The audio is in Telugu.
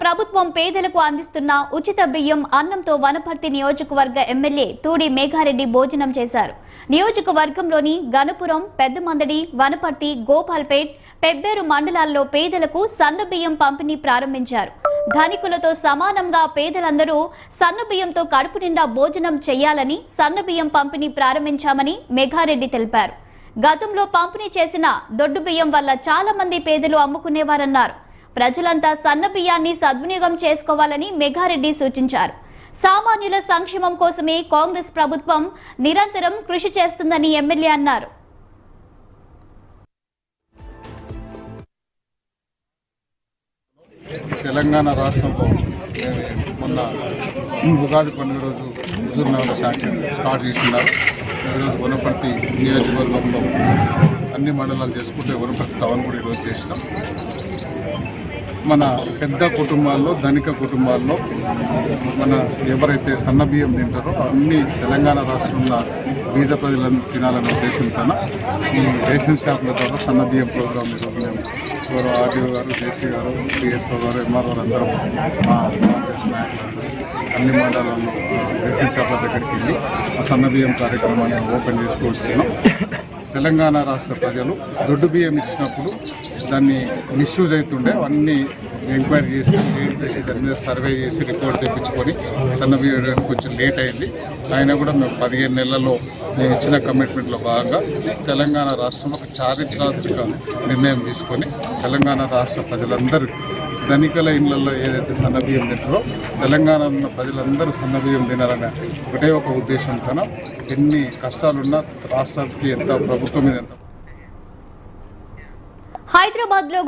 ప్రభుత్వం పేదలకు అందిస్తున్న ఉచిత బియ్యం అన్నంతో వనపర్తి నియోజకవర్గ ఎమ్మెల్యే తూడి మేఘారెడ్డి భోజనం చేశారు. నియోజకవర్గంలోని గణపురం, పెద్దమందడి, వనపర్తి, గోపాల్పేట్, పెబ్బేరు మండలాల్లో పేదలకు సన్నబియ్యం పంపిణీ ప్రారంభించారు. ధనికులతో సమానంగా పేదలందరూ సన్నబియ్యంతో కడుపు నిండా భోజనం చేయాలని సన్నబియ్యం పంపిణీ ప్రారంభించామని మేఘారెడ్డి తెలిపారు. గతంలో పంపిణీ చేసిన దొడ్డు బియ్యం వల్ల చాలా మంది పేదలు అమ్ముకునేవారన్నారు. ప్రజలంతా సన్న బియ్యాన్ని సద్వినియోగం చేసుకోవాలని మేఘారెడ్డి సూచించారు. సామాన్యుల సంక్షేమం కోసమే కాంగ్రెస్ ప్రభుత్వం నిరంతరం కృషి చేస్తుందని ఎమ్మెల్యే అన్నారు. తెలంగాణ రాష్ట్రంలో మొన్న ఉగాది పండుగ రోజు హుజూర్నగర్ శాఖ స్టార్ట్ చేస్తున్నారు. ఈరోజు వనపర్తి నియోజకవర్గంలో అన్ని మండలాలు చేసుకుంటే వనపర్తి టౌన్ కూడా ఈరోజు చేసినాం. మన పెద్ద కుటుంబాల్లో, ధనిక కుటుంబాల్లో మన ఎవరైతే సన్నబియ్యం తింటారో అన్ని తెలంగాణ రాష్ట్రంలో బీద ప్రజలను తినాలనే ఉద్దేశంతో ఈ రేషన్ షాపుల ద్వారా సన్నబియ్యం ప్రోగ్రాం ఈరోజు మేము ఆర్డీఓ గారు, జేసీ గారు, పిఎస్ఓ గారు, ఎంఆర్ఓ అందరం మా కాంగ్రెస్ నాయకులు అన్ని మండలాల్లో రేషన్ షాపుల దగ్గరికి వెళ్ళి ఆ సన్నబియ్యం కార్యక్రమాన్ని ఓపెన్ చేసుకు వస్తున్నాం. తెలంగాణ రాష్ట్ర ప్రజలు దొడ్డు బియ్యం ఇచ్చినప్పుడు దాన్ని మిస్యూజ్ అవుతుండే అవన్నీ ఎంక్వైరీ చేసి రీడ్ చేసి దాని మీద సర్వే చేసి రిపోర్ట్ తెప్పించుకొని సన్న బియ్యం కొంచెం లేట్ అయింది. అయినా కూడా మేము 15 నెలల్లో మేము ఇచ్చిన కమిట్మెంట్లో భాగంగా తెలంగాణ రాష్ట్రం ఒక చారిత్రాత్మక నిర్ణయం తీసుకొని తెలంగాణ రాష్ట్ర ప్రజలందరూ ధనికుల ఇళ్లలో ఏదైతే సన్నబియ్యం తింటారో తెలంగాణలో ఉన్న ప్రజలందరూ సన్నబియ్యం తినాలనే ఒకటే ఒక ఉద్దేశంతో ఎన్ని కష్టాలున్నా రాష్ట్రానికి ఎంత ప్రభుత్వం మీద ఎంత హైదరాబాద్ లో